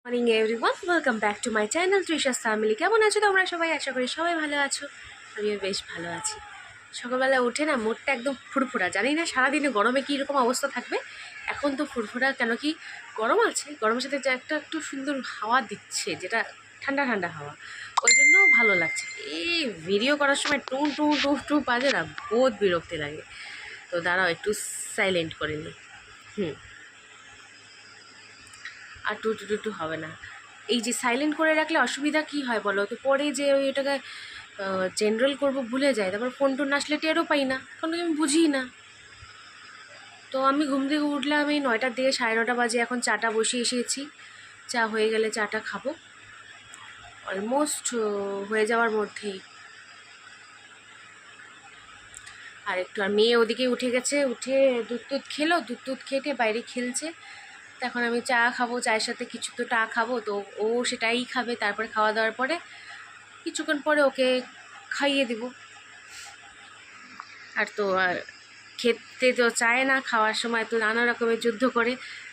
Morning everyone, welcome back to my channel Trisha's family. কেমন আছো তোমরা সবাই? আশা করি সবাই ভালো আছো। আমিও বেশ ভালো আছি। সকালবেলা উঠে না মুডটা একদম ফুরফুরা। জানি না সারাদিনে গরমে কী রকম অবস্থা থাকবে। এখন তো ফুরফুরা, কেন কি গরম আছে, গরমের সাথে যে একটু সুন্দর হাওয়া দিচ্ছে, যেটা ঠান্ডা ঠান্ডা হাওয়া, ওই জন্য ভালো লাগছে। এই ভিডিও করার সময় টু টু টু টু বাজে না, বহুত বিরক্তি লাগে। তো দাঁড়াও একটু সাইলেন্ট করে নিই। আর টু টু টু টু হবে না। এই যে সাইলেন্ট করে রাখলে অসুবিধা কী হয় বলো তো? পরে যে ওইটাকে জেনারেল করবো ভুলে যায়, তারপর ফোন টোন আসলে টেরও পাই না, কারণ আমি বুঝি না। তো আমি ঘুম থেকে উঠলাম এই 9টার দিকে, 9:30 বাজে। এখন চাটা বসিয়ে এসেছি। চা হয়ে গেলে চাটা খাবো, অলমোস্ট হয়ে যাওয়ার মধ্যেই। আর একটু, আর মেয়ে ওদিকে উঠে গেছে, উঠে দুধ খেলো, দুধ খেতে বাইরে খেলছে। তো এখন আমি চা খাবো, চায়ের সাথে কিছু তো টা খাবো, তো ও সেটাই খাবে। তারপরে খাওয়া দাওয়ার পরে কিছুক্ষণ পরে ওকে খাইয়ে দিব। আর তো আর খেতে তো চায় না, খাওয়ার সময় তো নানা রকমের যুদ্ধ করে।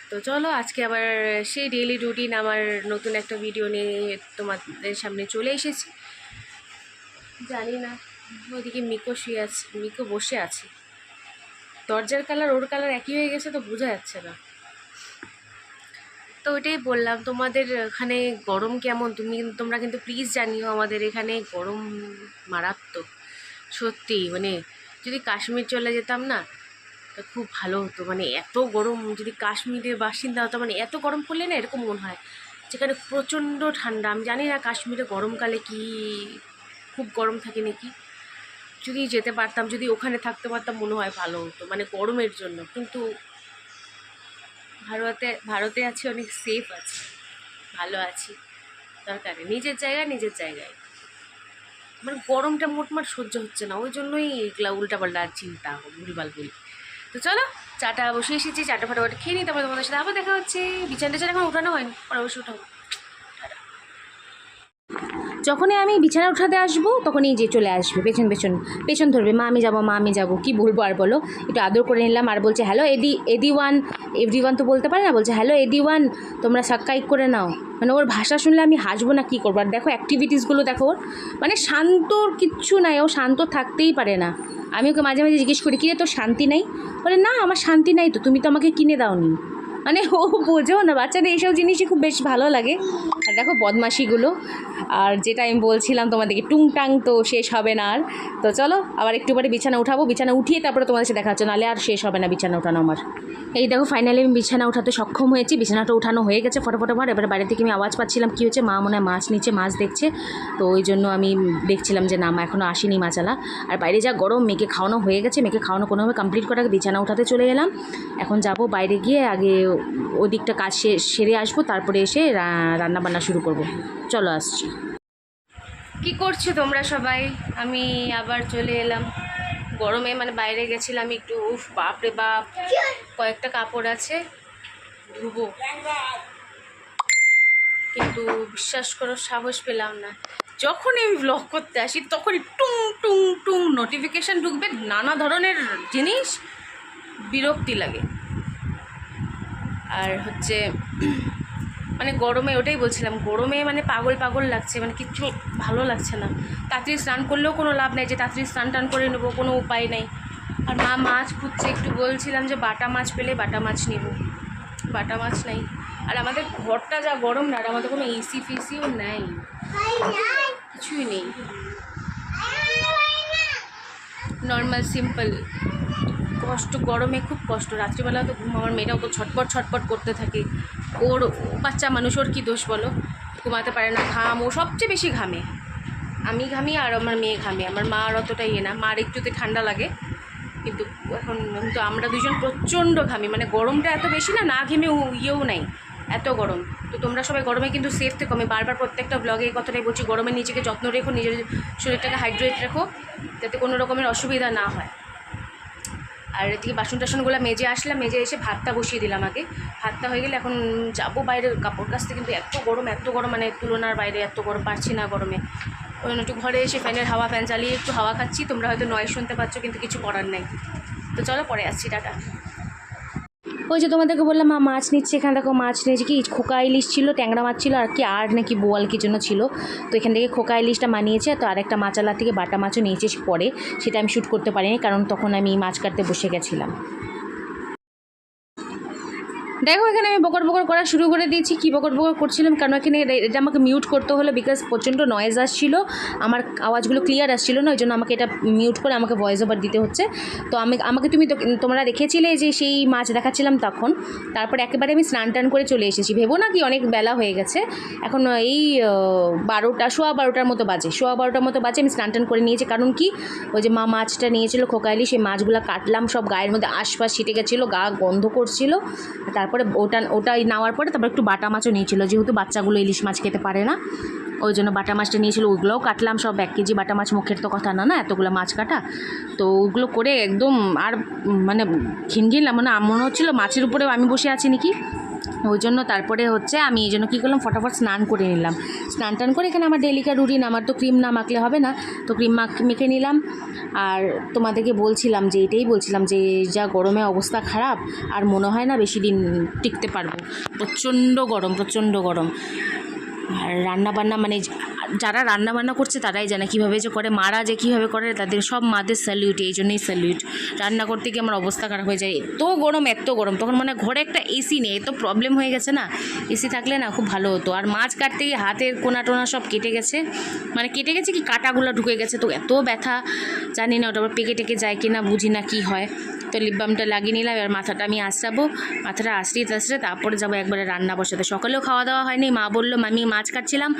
তো চলো আজকে আবার সেই ডেইলি রুটিন, আমার নতুন একটা ভিডিও নিয়ে তোমাদের সামনে চলে এসেছি। জানি না, ওইদিকে মিকো শুয়ে আছে, মিকো বসে আছে। দরজার কালার ওর কালার একই হয়ে গেছে, তো বোঝা যাচ্ছে না। তো ওইটাই বললাম, তোমাদের এখানে গরম কেমন তোমরা কিন্তু প্লিজ জানিও। আমাদের এখানে গরম মারাত্মক, সত্যি। মানে যদি কাশ্মীর চলে যেতাম না তো খুব ভালো হতো। মানে এত গরম, যদি কাশ্মীরের বাসিন্দা হতো, মানে এত গরম পড়লে না এরকম মনে হয় যেখানে প্রচণ্ড ঠান্ডা। আমি জানি না কাশ্মীরে গরমকালে কি খুব গরম থাকে নাকি। যদি যেতে পারতাম, যদি ওখানে থাকতে পারতাম, মনে হয় ভালো হতো, মানে গরমের জন্য। কিন্তু ভারতে আছি, অনেক সেফ আছি, ভালো আছি। দরকার নেই, নিজের জায়গায়। মানে গরমটা মোটমাট সহ্য হচ্ছে না, ওই জন্যই এগুলা উল্টাপাল্টা চিন্তা, ভুলভাল বলি। তো চলো চাটা বসে এসেছি, চাটা ফাটাফাটি খেয়ে নিই, তারপরে তোমাদের সাথে আবার দেখা হচ্ছে। বিছানা টিছানা এখন উঠানো হয়নি, পরে অবশ্যই উঠাবো। যখনই আমি বিছানা উঠাতে আসবো তখনই যে চলে আসবে পেছন ধরবে, মা আমি যাবো। কি বলবো আর বলো। একটু আদর করে নিলাম, আর বলছে হ্যালো এদি ওয়ান। এভরিওয়ান তো বলতে পারে না, বলছে হ্যালো এদি ওয়ান, তোমরা সাবস্ক্রাইব করে নাও। মানে ওর ভাষা শুনলে আমি হাসবো না, কী করবো। আর দেখো অ্যাক্টিভিটিসগুলো দেখো ওর, মানে শান্তর কিচ্ছু নাই, ও শান্ত থাকতেই পারে না। আমি ওকে মাঝে মাঝে জিজ্ঞেস করি, কিরে তোর শান্তি নাই? বলে না, আমার শান্তি নাই তো, তুমি তো আমাকে কিনে দাওনি। মানে ও বোঝেও না, বাচ্চাদের এইসব জিনিসই খুব বেশ ভালো লাগে। আর দেখো বদমাশিগুলো। আর যেটা আমি বলছিলাম তোমাদেরকে, টুংটাং তো শেষ হবে না আর। তো চলো আবার একটু পরে বিছানা উঠাবো, বিছানা উঠিয়ে তারপরে তোমাদের সাথে দেখা হচ্ছে, নাহলে আর শেষ হবে না বিছানা উঠানো আমার। এই দেখো ফাইনালি আমি বিছানা উঠাতে সক্ষম হয়েছি, বিছানাটা উঠানো হয়ে গেছে ফটোফটো আমার। এবার বাইরে থেকে আমি আওয়াজ পাচ্ছিলাম, কী হচ্ছে, মা মনে হয় মাছ নিচে মাছ দেখছে। তো ওই জন্য আমি দেখছিলাম যে না, মা এখনও আসেনি মাছালা। আর বাইরে যা গরম, মেয়েকে খাওয়ানো হয়ে গেছে, মেয়েকে খাওয়ানো কোনোভাবে কমপ্লিট করে বিছানা উঠাতে চলে গেলাম। এখন যাব বাইরে গিয়ে আগে ওদিকটা কাজ সেরে আসবো, তারপরে এসে রান্না বান্না শুরু করব। চলো আসছি। কি করছো তোমরা সবাই? আমি আবার চলে এলাম গরমে, মানে বাইরে গেছিলাম একটু। উফ বাপরে বাপ, কয়েকটা কাপড় আছে ধুবো, কিন্তু বিশ্বাস করো সাহস পেলাম না। যখনই আমি ব্লগ করতে আসি তখনই টুং টুং টুং নোটিফিকেশান ঢুকবে, নানা ধরনের জিনিস, বিরক্তি লাগে। আর হচ্ছে মানে গরমে, ওটাই বলছিলাম, গরমে মানে পাগল লাগছে, মানে কিচ্ছু ভালো লাগছে না। তাড়াতাড়ি স্নান করলেও কোনো লাভ নেই, যে তাড়াতাড়ি স্নান টান করে নেবো, কোনো উপায় নেই। আর মা মাছ খুঁজছে, একটু বলছিলাম যে বাটা মাছ পেলে বাটা মাছ নেব, বাটা মাছ নেই। আর আমাদের ঘরটা যা গরম না, আর আমাদের কোনো এসি ফেসিও নেই, কিছুই নেই, নর্মাল সিম্পল। কষ্ট, গরমে খুব কষ্ট। রাত্রিবেলা তো আমার মেয়েটাও তো ছটপট করতে থাকে। ওর বাচ্চা মানুষ, ওর কী দোষ বলো? ঘুমাতে পারে না, ঘাম, ও সবচেয়ে বেশি ঘামে। আমি ঘামি আর আমার মেয়ে ঘামে। আমার মা আর অতটা ইয়ে না, মার একটুতে ঠান্ডা লাগে, কিন্তু এখন কিন্তু আমরা দুজন প্রচণ্ড ঘামি। মানে গরমটা এত বেশি না, না ঘেমে ইয়েও নাই, এত গরম। তো তোমরা সবাই গরমে কিন্তু সেফ থেকো। আমি বারবার প্রত্যেকটা ব্লগে এই কথাটাই বলছি, গরমে নিজেকে যত্ন রেখো, নিজের শরীরটাকে হাইড্রেট রেখো, যাতে কোনো রকমের অসুবিধা না হয়। আর এদিকে বাসন টাসনগুলো মেজে আসলাম, মেজে এসে ভাতটা বসিয়ে দিলাম আগে। ভাতটা হয়ে গেলে এখন যাবো বাইরে কাপড় কাচতে, কিন্তু এত গরম, মানে তুলনার বাইরে এত গরম, পারছি না গরমে। ওই জন্য একটু ঘরে এসে ফ্যান চালিয়ে একটু হাওয়া খাচ্ছি। তোমরা হয়তো নয়েজ শুনতে পাচ্ছ, কিন্তু কিছু করার নেই। তো চলো পরে আসছি, টাটা। ওই যে তোমাদেরকে বললাম মা মাছ নিচ্ছে, এখানে দেখো মাছ নিয়েছে, কি খোকা ইলিশ ছিল, ট্যাংরা মাছ ছিল, আর কি আর নাকি বোয়াল কি জন্য ছিল। তো এখান থেকে খোকা ইলিশটা মানিয়েছে, তো আরেকটা মাছালা থেকে বাটা মাছও নিয়েছে পরে, সেটা আমি শ্যুট করতে পারিনি কারণ তখন আমি মাছ কাটতে বসে গেছিলাম। দেখো এখানে আমি বকর বকর করা শুরু করে দিয়েছি। কী বকর বকর করছিলাম কারণ এখানে এটা আমাকে মিউট করতে হলো, বিকজ প্রচণ্ড নয়েজ আসছিল, আমার আওয়াজগুলো ক্লিয়ার আসছিল না, ওই জন্য আমাকে এটা মিউট করে আমাকে ভয়েস ওভার দিতে হচ্ছে। তো আমাকে তোমরা রেখেছিলে যে সেই মাছ দেখাচ্ছিলাম তখন, তারপরে একেবারে আমি স্নান টান করে চলে এসেছি। ভেবো না কি অনেক বেলা হয়ে গেছে, এখন এই 12টার মতো বাজে, 12:15 মতো বাজে। আমি স্নান টান করে নিয়েছি কারণ কি ওই যে মা মাছটা নিয়েছিল খোকাইলি, সেই মাছগুলো কাটলাম, সব গায়ের মধ্যে আশপাশ ছিটে গেছিলো, গা গন্ধ করছিল। তারপরে ওটা নেওয়ার পরে তারপর একটু বাটা মাছও নিয়েছিল, যেহেতু বাচ্চাগুলো ইলিশ মাছ খেতে পারে না, ওই জন্য বাটা মাছটা নিয়েছিল, ওইগুলোও কাটলাম সব। 1 কেজি বাটা মাছ মুখের তো কথা না এতগুলো মাছ কাটা। তো ওগুলো করে একদম আর মানে ঘিন মনে হচ্ছিলো মাছের উপরেও আমি বসে আছি নাকি, ওই জন্য তারপরে হচ্ছে আমি এই জন্য কী করলাম, ফটাফট স্নান করে নিলাম। স্নান টান করে এখানে আমার ডেলিকার রুটিন, আমার তো ক্রিম না মাখলে হবে না, তো ক্রিম মেখে নিলাম। আর তোমাদেরকে বলছিলাম যে এটাই বলছিলাম যে যা গরমে অবস্থা খারাপ, আর মনে হয় না বেশি দিন টিকতে পারবো, প্রচণ্ড গরম। আর রান্নাবান্না মানে যারা রান্নাবান্না করছে তারাই জানে কীভাবে যে করে, মারা যে কীভাবে করে, তাদের সব মাদের স্যালিউট, এই জন্যই স্যালিউট। রান্না করতে গিয়ে আমার অবস্থা খারাপ হয়ে যায়, এত গরম, তখন মানে ঘরে একটা এসি নেই, এত প্রবলেম হয়ে গেছে না, এসি থাকলে না খুব ভালো হতো। আর মাছ কাটতে গিয়ে হাতের কোনা টোনা সব কেটে গেছে কি কাটাগুলো ঢুকে গেছে, তো এত ব্যথা, জানি না ওটা আবার পেকে টেকে যায় কি না, বুঝি না কী হয়। তো লিপ বামটা লাগিয়ে নিলাম, এবার মাথাটা আমি আঁচড়াবো, মাথাটা আঁচড়ে তারপরে যাবো একবারে রান্না বসাতে। সকালেও খাওয়া দাওয়া হয়নি, মা বললো, আমি মাছ কাটছিলাম,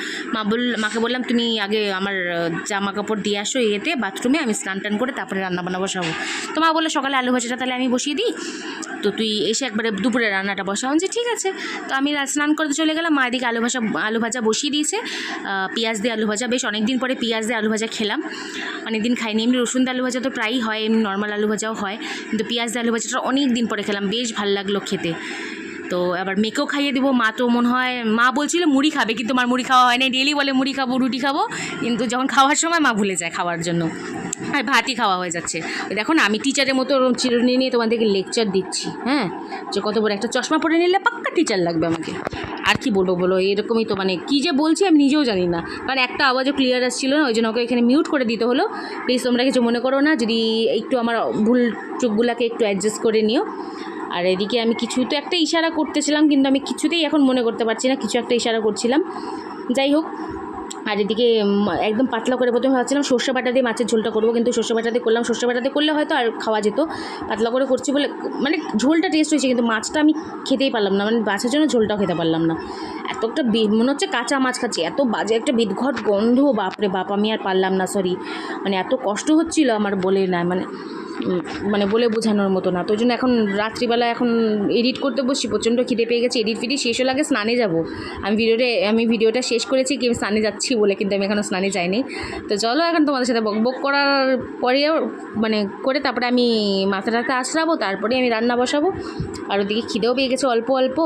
মাকে বললাম তুমি আগে আমার জামা কাপড় দিয়ে আসো এতে বাথরুমে, আমি স্নান টান করে তারপরে রান্নাবান্না বসাবো। তো মা বললো সকালে আলু ভাজাটা তাহলে আমি বসিয়ে দিই, তো তুই এসে একবারে দুপুরে রান্নাটা বসাও। যে ঠিক আছে। তো আমি স্নান করতে চলে গেলাম, মা এদিকে আলু ভাজা বসিয়ে দিয়েছে, পেঁয়াজ দিয়ে আলু ভাজা, বেশ অনেক দিন পরে পেঁয়াজ দিয়ে আলু ভাজা খেলাম, অনেক দিন খাইনি। এমনি রসুন দিয়ে আলু ভাজা তো প্রায়ই হয়, এমনি নর্মাল আলু ভাজাও হয়, কিন্তু পেঁয়াজ দিয়ে আলু ভাজাটা অনেক দিন পরে খেলাম, বেশ ভালো লাগলো খেতে। তো আবার মেয়েকেও খাইয়ে দেবো, মা তো মনে হয় মা বলছিল মুড়ি খাবে, কিন্তু আমার মুড়ি খাওয়া হয় না, ডেলি বলে মুড়ি খাবো রুটি খাবো, কিন্তু যখন খাওয়ার সময় মা ভুলে যায় খাওয়ার জন্য, আর ভাতই খাওয়া হয়ে যাচ্ছে। দেখো না আমি টিচারের মতো চিরুনি নিয়ে তোমাদেরকে লেকচার দিচ্ছি, হ্যাঁ, যে কত বড় একটা চশমা পরে নিলে পাক্কা টিচার লাগবে আমাকে। আর কি বলবো বলো, এরকমই তো, মানে কী যে বলছি আমি নিজেও জানি না, কারণ একটা আওয়াজও ক্লিয়ার আসছিল না, ওই জন্য ওকে এখানে মিউট করে দিতে হলো। প্লিজ তোমরা কিছু মনে করো না, যদি একটু আমার ভুল চোখগুলোকে একটু অ্যাডজাস্ট করে নিও। আর এদিকে আমি কিছু তো একটা ইশারা করতেছিলাম, কিন্তু আমি কিছুতেই এখন মনে করতে পারছি না, কিছু একটা ইশারা করছিলাম, যাই হোক। আর এদিকে একদম পাতলা করে প্রথমে ভাবছিলাম সর্ষে বাটা দিয়ে মাছের ঝোলটা করবো, কিন্তু সর্ষে বাটা দিয়ে করলাম, সর্ষে বাটা দিয়ে করলে হয়তো আর খাওয়া যেত, পাতলা করে করছি বলে মানে ঝোলটা টেস্ট হয়েছে, কিন্তু মাছটা আমি খেতেই পারলাম না, মানে মাছের জন্য ঝোলটাও খেতে পারলাম না, এত একটা মনে হচ্ছে কাঁচা মাছ খাচ্ছি, এত বাজে একটা বিদঘট গন্ধ, বাপরে বাপ, আমি আর পারলাম না, সরি, মানে এত কষ্ট হচ্ছিল আমার বলে না, মানে বলে বোঝানোর মতো না। তো ওই জন্য এখন রাত্রিবেলা এখন এডিট করতে বসছি, প্রচণ্ড খিদে পেয়ে গেছে, এডিট শেষ হলে আগে স্নানে যাব। আমি ভিডিওটা শেষ করেছি কি আমি স্নানে যাচ্ছি বলে, কিন্তু আমি এখনও স্নানে যাইনি। তো চলো এখন তোমাদের সাথে বক করার পরেও মানে করে তারপরে আমি মাথাটাতে আঁচড়াবো, তারপরে আমি রান্না বসাবো। আর ওদিকে খিদেও পেয়ে গেছে অল্প অল্প।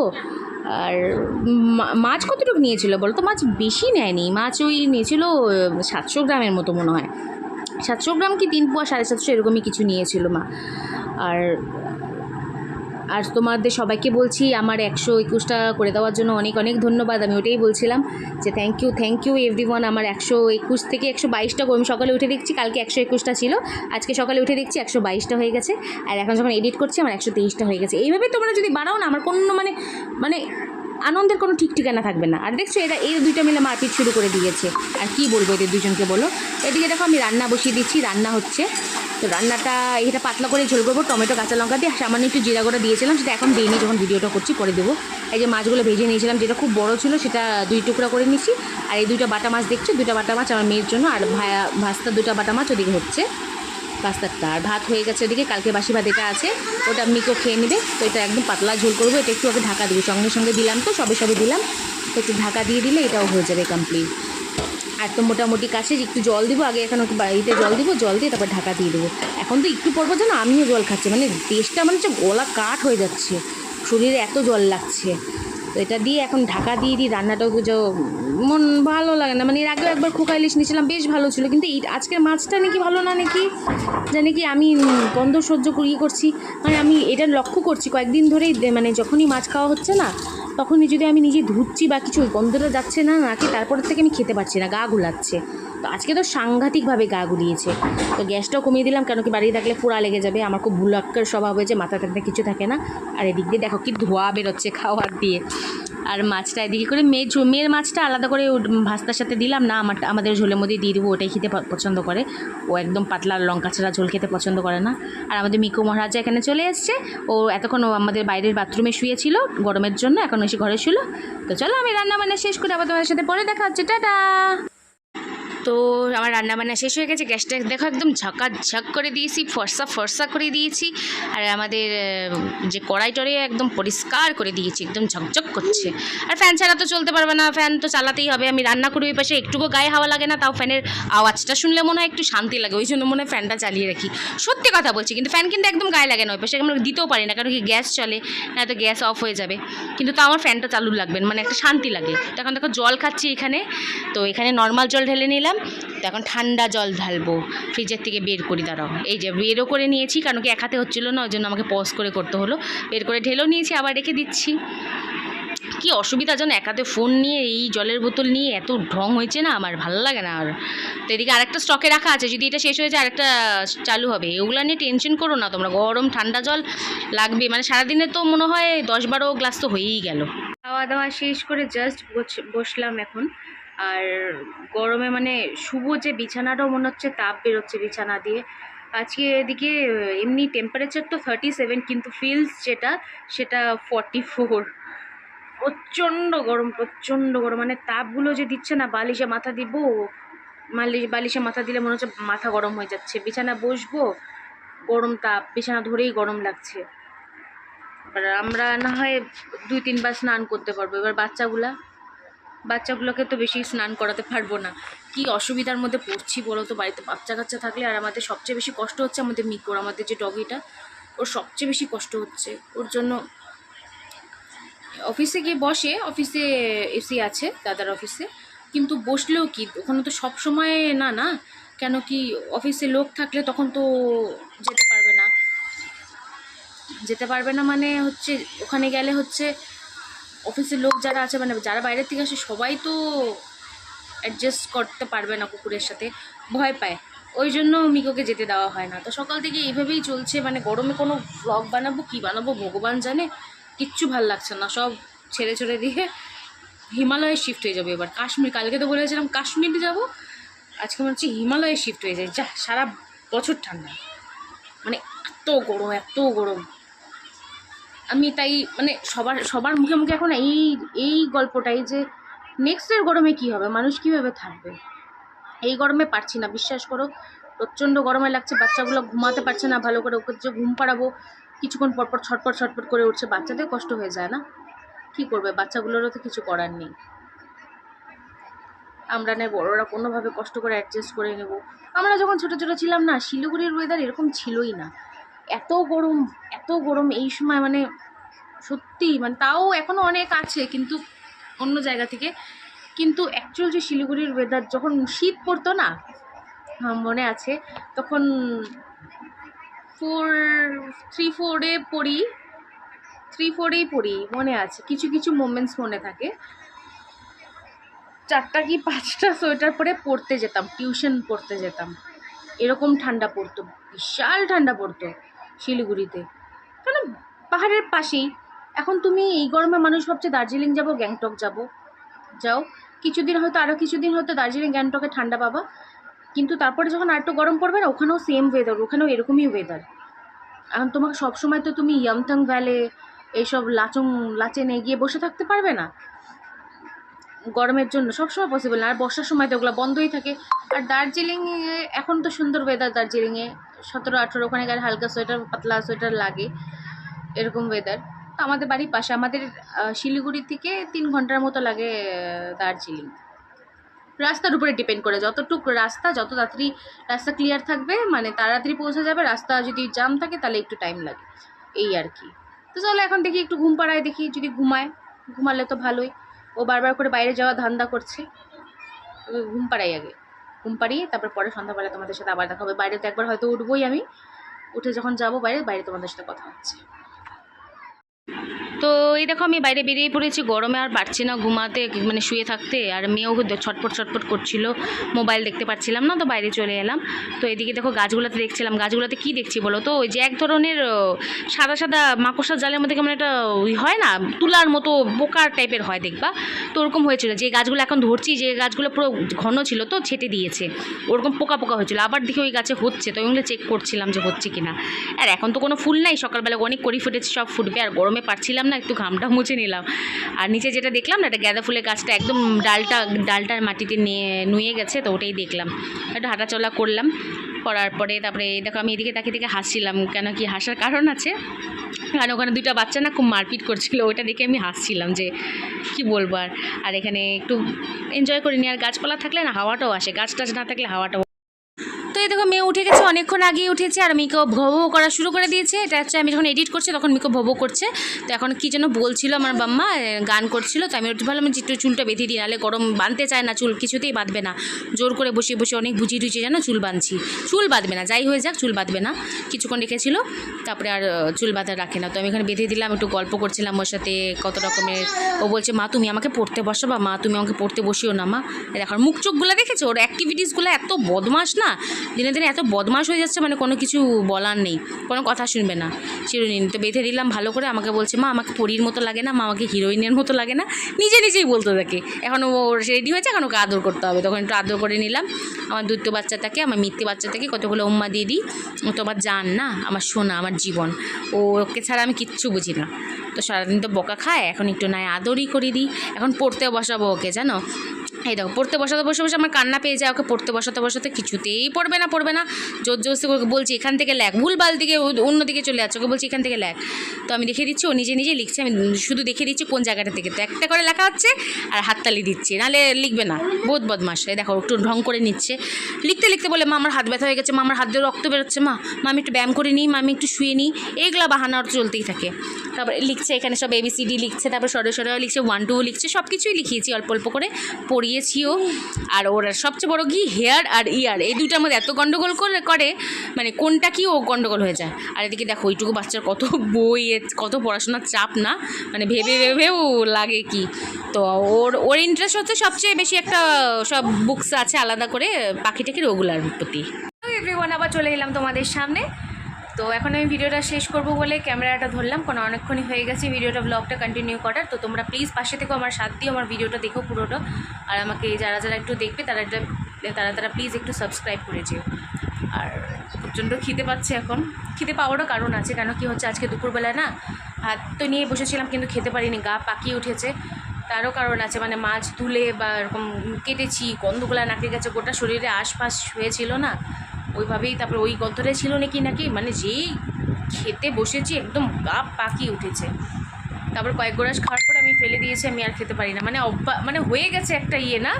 আর মাছ কতটুকু নিয়েছিল বলো তো? মাছ বেশি নেয়নি, মাছ ওই নিয়েছিল 700 গ্রামের মতো মনে হয়, 700 গ্রাম কি 3 পোয়া 750 এরকমই কিছু নিয়েছিল মা। আর তোমাদের সবাইকে বলছি আমার 121টা করে দেওয়ার জন্য অনেক অনেক ধন্যবাদ। আমি ওটাই বলছিলাম যে থ্যাংক ইউ এভরিওয়ান। আমার 121 থেকে 122টা আমি সকালে উঠে দেখছি, কালকে 121টা ছিল, আজকে সকালে উঠে দেখছি 122টা হয়ে গেছে, আর এখন যখন এডিট করছি আমার 123টা হয়ে গেছে। এইভাবে তোমরা যদি বাড়াও না, আমার কোনো মানে আনন্দের কোনো ঠিক ঠিকানা থাকবে না। আর দেখছো এই দুইটা মিলে মারপিট শুরু করে দিয়েছে, আর কি বলবো এদের দুজনকে বলো। এদিকে দেখো আমি রান্না বসিয়ে দিচ্ছি, রান্না হচ্ছে। তো রান্নাটা এটা পাতলা করে ঝোল করবো, টমেটো কাঁচা লঙ্কা দিয়ে, সামান্য একটু জিরা গুঁড়া দিয়েছিলাম, সেটা এখন দিইনি, যখন ভিডিওটা করছি পরে দেবো। এই যে মাছগুলো ভেজে নিয়েছিলাম, যেটা খুব বড় ছিল সেটা 2 টুকরা করে নিচ্ছি। আর এই 2টা বাটা মাছ দেখছো, 2টা বাটা মাছ আমার মেয়ের জন্য, আর ভাস্তা 2টা বাটা মাছ ওদিকে হচ্ছে পাস্তাটা। আর ভাত হয়ে গেছে ওদিকে, কালকে বাসি ভাত এটা আছে, ওটা মিকো খেয়ে নেবে। তো এটা একদম পাতলা ঝোল করবো, এটা একটু আগে ঢাকা দেবো, সঙ্গে দিলাম তো সবে দিলাম, তো একটু ঢাকা দিয়ে দিলে এটাও হয়ে যাবে কমপ্লিট। আর তো মোটামুটি কাছে একটু জল দিব, আগে এখন বাড়িতে জল দিয়ে তারপর ঢাকা দিয়ে দেবো। এখন তো একটু পরবো যেন আমিও জল খাচ্ছি, মানে দেশটা মানে হচ্ছে গলা কাঠ হয়ে যাচ্ছে, শরীরে এত জল লাগছে। তো এটা দিয়ে এখন ঢাকা দিয়ে দিই, রান্নাটাও বুঝো মন ভালো লাগে না। মানে এর আগেও একবার খোকা ইলিশ নিয়েছিলাম, বেশ ভালো ছিল, কিন্তু এই আজকের মাছটা নাকি ভালো না, নাকি জানি কি আমি গন্ধ সহ্য করছি। মানে আমি এটা লক্ষ্য করছি কয়েকদিন ধরেই, মানে যখনই মাছ খাওয়া হচ্ছে না তখনই যদি আমি নিজে ধুচ্ছি বা কিছু, গন্ধটা যাচ্ছে না নাকি, তারপরের থেকে আমি খেতে পারছি না, গা গুলাচ্ছে। তো আজকে তো সাংঘাতিকভাবে গা গুলিয়েছে। তো গ্যাসটাও কমিয়ে দিলাম, কেন কি বাড়িতে থাকলে পোড়া লেগে যাবে। আমার খুব ভুলাক্কার স্বভাব হয়েছে, মাথা টাথা কিছু থাকে না। আর এদিক দিয়ে দেখো কি ধোয়া বেরোচ্ছে খাওয়ার দিয়ে। আর মাছটা এদিকে করে মেয়ের মাছটা আলাদা করে ভাস্তার সাথে দিলাম না, আমাদের ঝোলের মধ্যে দিয়ে দেবো, ওটাই খেতে পছন্দ করে। ও একদম পাতলা লঙ্কা ছাড়া ঝোল খেতে পছন্দ করে না। আর আমাদের মিকু মহারাজা এখানে চলে এসছে, ও এতক্ষণ আমাদের বাইরের বাথরুমে শুয়েছিল গরমের জন্য, এখন এসে ঘরে শুলো। তো চলো আমি রান্না বান্না শেষ করে আবার তোমাদের সাথে পরে দেখা হচ্ছে, টাটা। তো আমার রান্নাবান্না শেষ হয়ে গেছে, গ্যাসটা দেখো একদম ঝাঁক করে দিয়েছি, ফর্সা করে দিয়েছি। আর আমাদের যে কড়াই টড়াই একদম পরিষ্কার করে দিয়েছি, একদম ঝকঝক করছে। আর ফ্যান ছাড়া তো চলতে পারবে না, ফ্যান তো চালাতেই হবে। আমি রান্না করি ওই পাশে, একটুকু গায়ে হাওয়া লাগে না, তাও ফ্যানের আওয়াজটা শুনলে মনে হয় একটু শান্তি লাগে, ওই জন্য মনে হয় ফ্যানটা চালিয়ে রাখি। সত্যি কথা বলছি, কিন্তু ফ্যান কিন্তু একদম গায়ে লাগে না, ওই পাশে আমরা দিতেও পারি না, কারণ কি গ্যাস চলে না, তো গ্যাস অফ হয়ে যাবে। কিন্তু তো আমার ফ্যানটা চালু লাগবে, মানে একটা শান্তি লাগে। তখন দেখো জল খাচ্ছি এখানে, তো এখানে নর্মাল জল ঢেলে নিলাম। তো এখন ঠান্ডা জল ঢালবো, ফ্রিজের থেকে বের করি, দাঁড়াও। এই যে বেরও করে নিয়েছি, কারণ কি এক হাতে হচ্ছিলো না, ওই জন্য আমাকে পজ করে করতে হলো। বের করে ঢেলেও নিয়েছি, আবার রেখে দিচ্ছি। কি অসুবিধা যেন এক হাতে ফোন নিয়ে এই জলের বোতল নিয়ে, এত ঢং হয়েছে না, আমার ভালো লাগে না আর। তো এদিকে আরেকটা স্টকে রাখা আছে, যদি এটা শেষ হয়ে যায় আরেকটা চালু হবে। এগুলো নিয়ে টেনশন করো না তোমরা, গরম ঠান্ডা জল লাগবে। মানে সারাদিনে তো মনে হয় 10-12 গ্লাস তো হয়েই গেল। খাওয়া দাওয়া শেষ করে জাস্ট বসলাম এখন। আর গরমে মানে শুভ যে বিছানাটাও মনে হচ্ছে তাপ বেরোচ্ছে বিছানা দিয়ে। আজকে এদিকে এমনি টেম্পারেচার তো 37, কিন্তু ফিলস যেটা সেটা 44। প্রচণ্ড গরম, মানে তাপগুলো যে দিচ্ছে না, বালিশে মাথা দিব, বালিশে মাথা দিলে মনে হচ্ছে মাথা গরম হয়ে যাচ্ছে। বিছানা বসবো, গরম তাপ, বিছানা ধরেই গরম লাগছে। এবার আমরা না হয় 2-3 বার স্নান করতে পারবো, এবার বাচ্চাগুলোকে তো বেশি স্নান করাতে পারবো না। কি অসুবিধার মধ্যে পড়ছি বলো তো, বাড়িতে বাচ্চা কাচ্চা থাকলে। আর আমাদের সবচেয়ে বেশি কষ্ট হচ্ছে আমাদের মিকোর, আমাদের যে ডগিটা, ওর সবচেয়ে বেশি কষ্ট হচ্ছে। ওর জন্য অফিসে গিয়ে বসে, অফিসে এসি আছে দাদার অফিসে, কিন্তু বসলেও কি ওখানে তো সব সময় না না, কেন কি অফিসে লোক থাকলে তখন তো যেতে পারবে না মানে হচ্ছে ওখানে গেলে হচ্ছে অফিসের লোক যারা আছে, মানে যারা বাইরের থেকে আসে, সবাই তো অ্যাডজাস্ট করতে পারবে না কুকুরের সাথে, ভয় পায়। ওই জন্য মিকোকে যেতে দেওয়া হয় না। তো সকাল থেকে এইভাবেই চলছে, মানে গরমে কোনো ব্লগ বানাবো কি বানাবো ভগবান জানে, কিচ্ছু ভাল লাগছে না। সব ছেড়ে দিয়ে হিমালয়ে শিফট হয়ে যাবে এবার। কাশ্মীর, কালকে তো বলেছিলাম কাশ্মীরে যাব, আজকে মনে হচ্ছে হিমালয়ে শিফট হয়ে যায়। যা সারা বছর ঠান্ডা, মানে এত গরম। আমি তাই মানে সবার মুখে মুখে এখন এই গল্পটাই, যে নেক্সটের গরমে কি হবে, মানুষ কীভাবে থাকবে। এই গরমে পারছি না, বিশ্বাস করো, প্রচণ্ড গরমে লাগছে। বাচ্চাগুলো ঘুমাতে পারছে না ভালো করে, ওকে যে ঘুম পাড়াবো কিছুক্ষণ পরপর ছটপট করে উঠছে। বাচ্চাদের কষ্ট হয়ে যায় না, কি করবে, বাচ্চাগুলোরও তো কিছু করার নেই। আমরা না বড়রা কোনোভাবে কষ্ট করে অ্যাডজাস্ট করে নেব। আমরা যখন ছোটো ছিলাম না, শিলিগুড়ির ওয়েদার এরকম ছিলই না। এত গরম এই সময়, মানে সত্যি, মানে তাও এখনও অনেক আছে কিন্তু অন্য জায়গা থেকে। কিন্তু অ্যাকচুয়াল যে শিলিগুড়ির ওয়েদার, যখন শীত পড়তো না, মনে আছে তখন 3-4-এ পড়ি, মনে আছে, কিছু মোমেন্টস মনে থাকে। 4টা কি 5টা সোয়েটার পরে পড়তে যেতাম, টিউশন পড়তে যেতাম। এরকম ঠান্ডা পড়তো, বিশাল ঠান্ডা পড়তো শিলিগুড়িতে, কেন পাহাড়ের পাশেই। এখন তুমি এই গরমে মানুষ ভাবছে দার্জিলিং যাব, গ্যাংটক যাও, আরও কিছুদিন হয়তো দার্জিলিং গ্যাংটকে ঠান্ডা পাবা, কিন্তু তারপরে যখন আরেকটু গরম পড়বে না, ওখানেও সেম ওয়েদার, ওখানেও এরকমই ওয়েদার। এখন তোমাকে সবসময় তো তুমি ইয়ামথাং ভ্যালে এইসব লাচেনে গিয়ে বসে থাকতে পারবে না গরমের জন্য, সবসময় পসিবল না। আর বর্ষার সময় তো ওগুলো বন্ধই থাকে। আর দার্জিলিংয়ে এখন তো সুন্দর ওয়েদার, দার্জিলিংয়ে 17-18 ওখানে গেলে হালকা সোয়েটার, পাতলা সোয়েটার লাগে, এরকম ওয়েদার। তো আমাদের বাড়ির পাশে, আমাদের শিলিগুড়ি থেকে 3 ঘন্টার মতো লাগে দার্জিলিং। রাস্তার উপরে ডিপেন্ড করে, যত তাড়াতাড়ি রাস্তা ক্লিয়ার থাকবে, মানে তাড়াতাড়ি পৌঁছে যাবে। রাস্তা যদি জ্যাম থাকে তাহলে একটু টাইম লাগে, এই আর কি। তো চলো এখন দেখি একটু ঘুম পাড়ায়, দেখি যদি ঘুমায়। ঘুমালে তো ভালোই। ও বারবার করে বাইরে যাওয়া ধান্দা করছে। ঘুম পাড়াই আগে, ঘুম পাড়িয়ে তারপর পরে সন্ধ্যাবেলা তোমাদের সাথে আবার দেখা হবে। বাইরে তো একবার হয়তো উঠবোই আমি, উঠে যখন যাবো বাইরে, বাইরে তোমাদের সাথে কথা হচ্ছে। তো এই দেখো আমি বাইরে বেরিয়ে পড়েছি, গরমে আর পারছি না ঘুমাতে, মানে শুয়ে থাকতে। আর মেয়েও ছটপট ছটপট করছিল, মোবাইল দেখতে পাচ্ছিলাম না, তো বাইরে চলে এলাম। তো এদিকে দেখো গাছগুলোতে দেখছিলাম, গাছগুলোতে কি দেখছি বলো তো, ওই যে এক ধরনের সাদা সাদা মাকড়সার জালের মধ্যে কেমন একটা ওই হয় না, তুলার মতো পোকার টাইপের হয় দেখবা, তো ওরকম হয়েছিল। যে গাছগুলো এখন ধরছি, যে গাছগুলো পুরো ঘন ছিল তো ছেটে দিয়েছে, ওরকম পোকা পোকা হয়েছিল। আবার দেখি ওই গাছে হচ্ছে, তো ওইগুলো চেক করছিলাম যে হচ্ছে কিনা। আর এখন তো কোনো ফুল নাই, সকালবেলা অনেক কড়ি ফুটেছে, সব ফুটবে। আর গরমে পারছিলাম না, একটু ঘামটা মুছে নিলাম। আর নিচে যেটা দেখলাম না, একটা গাঁদা ফুলের গাছটা একদম ডালটার মাটিতে নুয়ে গেছে, তো ওটাই দেখলাম। একটু হাঁটাচলা করলাম, করার পরে তারপরে দেখো আমি এদিকে তাকিয়ে হাসছিলাম। কেন কি হাসার কারণ আছে, কারণ ওখানে দুইটা বাচ্চা না খুব মারপিট করছিল, ওইটা দেখে আমি হাসছিলাম যে কি বলবো। আর এখানে একটু এনজয় করিনি। আর গাছপালা থাকলে না হাওয়াটাও আসে, গাছ টাছ না থাকলে হাওয়াটাও। তো এই দেখো মেয়ে উঠে গেছে, অনেকক্ষণ আগেই উঠেছে। আর মিকো ভবো করা শুরু করে দিয়েছে। এটা হচ্ছে আমি যখন এডিট করছি তখন মিকো ভবো করছে। তো এখন কি যেন বলছিল আমার বাম্মা, গান করছিল। তো আমি উঠে ভাবলাম যে একটু চুলটা বেঁধে দিই, নাহলে গরম বাঁধতে চায় না, চুল কিছুতেই বাঁধবে না। জোর করে বসে বসে অনেক বুঝিয়ে টুচিয়ে যেন চুল বাঁধছি, চুল বাঁধবে না, যাই হয়ে যাক চুল বাঁধবে না। কিছুক্ষণ রেখেছিল, তারপরে আর চুল বাঁধা রাখে না। তো আমি এখানে বেঁধে দিলাম, একটু গল্প করছিলাম ওর সাথে কত রকমের। ও বলছে মা তুমি আমাকে পড়তে বসাবা, মা তুমি আমাকে পড়তে বসিও না মা। এখন মুখ চোখগুলো দেখেছো, ওর অ্যাক্টিভিটিসগুলো এত বদমাস না, দিনে দিনে এত বদমাশ হয়ে যাচ্ছে, মানে কোনো কিছু বলার নেই, কোনো কথা শুনবে না। চিরুনি তো বেঁধে দিলাম ভালো করে। আমাকে বলছে মা আমাকে পরীর মতো লাগে না, মা আমাকে হিরোইনের মতো লাগে না, নিজে নিজেই বলতে থাকে। এখন ও রেডি হয়েছে, এখন ওকে আদর করতে হবে। তখন একটু আদর করে নিলাম। আমার দ্বিতীয় বাচ্চাটাকে, আমার মিথ্যে বাচ্চাটাকে কতগুলো উম্মা দিয়ে দিই। ও তো আমার জান না, আমার সোনা, আমার জীবন। ওকে ছাড়া আমি কিচ্ছু বুঝি না। তো সারাদিন তো বকা খায়, এখন একটু নয় আদরই করে দিই। এখন পড়তেও বসাবো ওকে, জানো। এই দেখো পড়তে বসাতে বসে বসে আমার কান্না পেয়ে যায়। ওকে পড়তে বসাতে কিছুতেই পড়বে না। জোর জোরসে ওকে বলছি এখান থেকে লেখ, ভুলভাল দিকে অন্যদিকে চলে যাচ্ছে, ওকে বলছি এখান থেকে লেখ। তো আমি দেখে দিচ্ছি, ও নিজে নিজে লিখছে, আমি শুধু দেখে দিচ্ছি কোন জায়গাটা থেকে। তো একটা করে লেখা হচ্ছে আর হাততালি দিচ্ছি, নাহলে লিখবে না, বহুত বদমাস। এই দেখো একটু ঢং করে নিচ্ছে। লিখতে লিখতে বলে মা আমার হাত ব্যথা হয়ে গেছে, মা আমার হাত দিয়ে রক্ত বেরোচ্ছে, মা আমি একটু ব্যায়াম করে নিই, মা আমি একটু শুয়ে নিই। এইগুলো বাহানা ওর চলতেই থাকে। তারপরে লিখছে এখানে সব ABCD লিখছে, তারপর সরে লিখছে, 1 2 লিখছে, সব কিছুই লিখিয়েছি অল্প অল্প করে, পড়িয়েছিও। আর ওর সবচেয়ে বড় কি হেয়ার আর ইয়ার, এই দুইটার মধ্যে এত গন্ডগোল করে, মানে কোনটা কি ও গন্ডগোল হয়ে যায়। আর এদিকে দেখো ওইটুকু বাচ্চার কত বই, কত পড়াশোনার চাপ না, মানে ভেবেও লাগে কি। তো ওর ইন্টারেস্ট হচ্ছে সবচেয়ে বেশি একটা, সব বুকস আছে আলাদা করে পাখি টাকির, ওগুলার প্রতি। এভরিওয়ান আবার চলে এলাম তোমাদের সামনে। তো এখন আমি ভিডিওটা শেষ করব বলে ক্যামেরাটা ধরলাম, কারণ অনেকক্ষণই হয়ে গেছে ব্লগটা কন্টিনিউ করার। তো তোমরা প্লিজ পাশে থেকো, আমার সাথ দিও, আমার ভিডিওটা দেখো পুরোটা। আর আমাকে যারা একটু দেখবে তারা প্লিজ একটু সাবস্ক্রাইব করে যেও। আর প্রচণ্ড খিদে পাচ্ছে, এখন খিদে পাওয়ারও কারণ আছে। কেন কি হচ্ছে, আজকে দুপুরবেলায় না ভাত তো নিয়ে বসেছিলাম, কিন্তু খেতে পারিনি, গা পাকিয়ে উঠেছে। তারও কারণ আছে, মানে মাছ ধুলে বা এরকম কেটেছি, গন্ধগুলা নাকে গেছে, গোটা শরীরে আশপাশ হয়েছিল না ওইভাবেই। তারপরে ওই গন্ধটাই ছিল নাকি মানে যেই খেতে বসেছি একদম গা পাকিয়ে উঠেছে। তারপর কয়েক গোড়াশ খাওয়ার পরে আমি ফেলে দিয়েছি, আমি আর খেতে পারি না, মানে মানে হয়ে গেছে একটা না,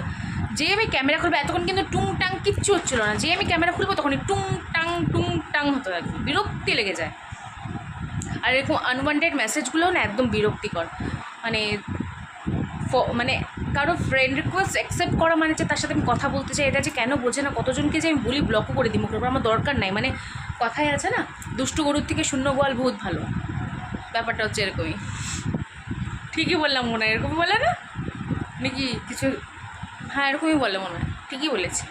যে আমি ক্যামেরা খুলবো এতক্ষণ কিন্তু টুংটাং কিচ্ছু হচ্ছিল না, যে আমি ক্যামেরা খুলবো তখনই টুংটাং হতে থাকে, বিরক্তি লেগে যায়। আর এরকম আনওয়ান্টেড মেসেজগুলোও না একদম বিরক্তিকর, মানে কারো ফ্রেন্ড রিকোয়েস্ট অ্যাকসেপ্ট করা মানে যে তার সাথে আমি কথা বলতে চাই, এটা যে কেন বোঝে না, কতজনকে যে আমি বলি ব্লকও করে দিই, মুখের উপর আমার দরকার নাই। মানে কথাই আছে না, দুষ্টু গরুর থেকে শূন্য বল বহুত ভালো, ব্যাপারটা হচ্ছে এরকমই। ঠিকই বললাম মনে হয়, এরকমই বলে না নাকি কিছু, হ্যাঁ এরকমই বলে মনে হয়, ঠিকই বলেছি।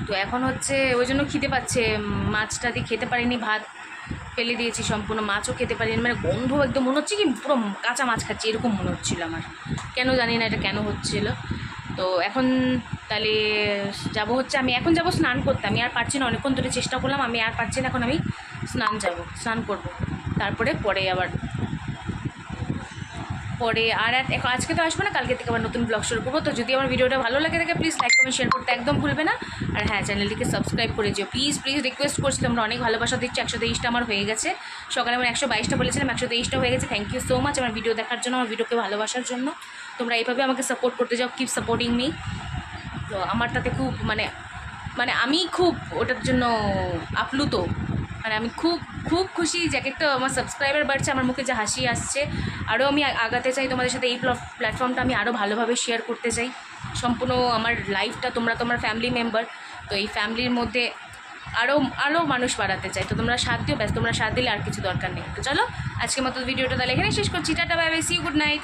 তো এখন হচ্ছে ওই জন্য খিদে পাচ্ছে, মাছটা দিয়ে খেতে পারিনি, ভাত ফেলে দিয়েছি সম্পূর্ণ, মাছও খেতে পারিনি, মানে গন্ধ একদম মনে হচ্ছে কি পুরো কাঁচা মাছ খাচ্ছি এরকম মনে হচ্ছিলো আমার, কেন জানি না এটা কেন হচ্ছিলো। তো এখন তাহলে যাবো হচ্ছে, আমি এখন যাবো স্নান করতে, আমি আর পারছি না, অনেকক্ষণ ধরে চেষ্টা করলাম, আমি আর পারছি না, এখন আমি স্নান করবো, তারপরে আর এখন আজকে তো আসবো না, কালকে থেকে আবার নতুন ব্লগ শুরু করবো। তো যদি আমার ভিডিওটা ভালো লাগে থাকে প্লিজ লাইক কমেন্ট শেয়ার করতে একদম ভুলবে না। আর হ্যাঁ, চ্যানেলটিকে সাবস্ক্রাইব করে যেও প্লিজ রিকোয়েস্ট করছি, তোমরা অনেক ভালোবাসা দিচ্ছি। 123টা আমার হয়ে গেছে, সকালে আমার 122টা বলেছিলাম, 123টা হয়ে গেছে। থ্যাংক ইউ সো মাচ আমার ভিডিও দেখার জন্য, আমার ভিডিওকে ভালোবাসার জন্য। তোমরা এইভাবে আমাকে সাপোর্ট করতে যাও, কিপ সাপোর্টিং মি। তো আমার তাতে খুব মানে আমি খুব ওটার জন্য আপ্লুত, আর আমি খুব খুব খুশি যে একটা আমার সাবস্ক্রাইবার বাড়ছে, আমার মুখে যে হাসি আসছে। আরও আমি আগাতে চাই তোমাদের সাথে, এই প্ল্যাটফর্মটা আমি আরও ভালোভাবে শেয়ার করতে চাই। সম্পূর্ণ আমার লাইফটা, তোমরা তোমার ফ্যামিলি মেম্বার, তো এই ফ্যামিলির মধ্যে আরও মানুষ বাড়াতে চাই। তো তোমরা সাথ দিও, ব্যাস তোমরা সাথ দিলে আর কিছু দরকার নেই। তো চলো আজকের মতো ভিডিওটা তাহলে এখানে শেষ করছি। Tata, bye bye, see you, good night.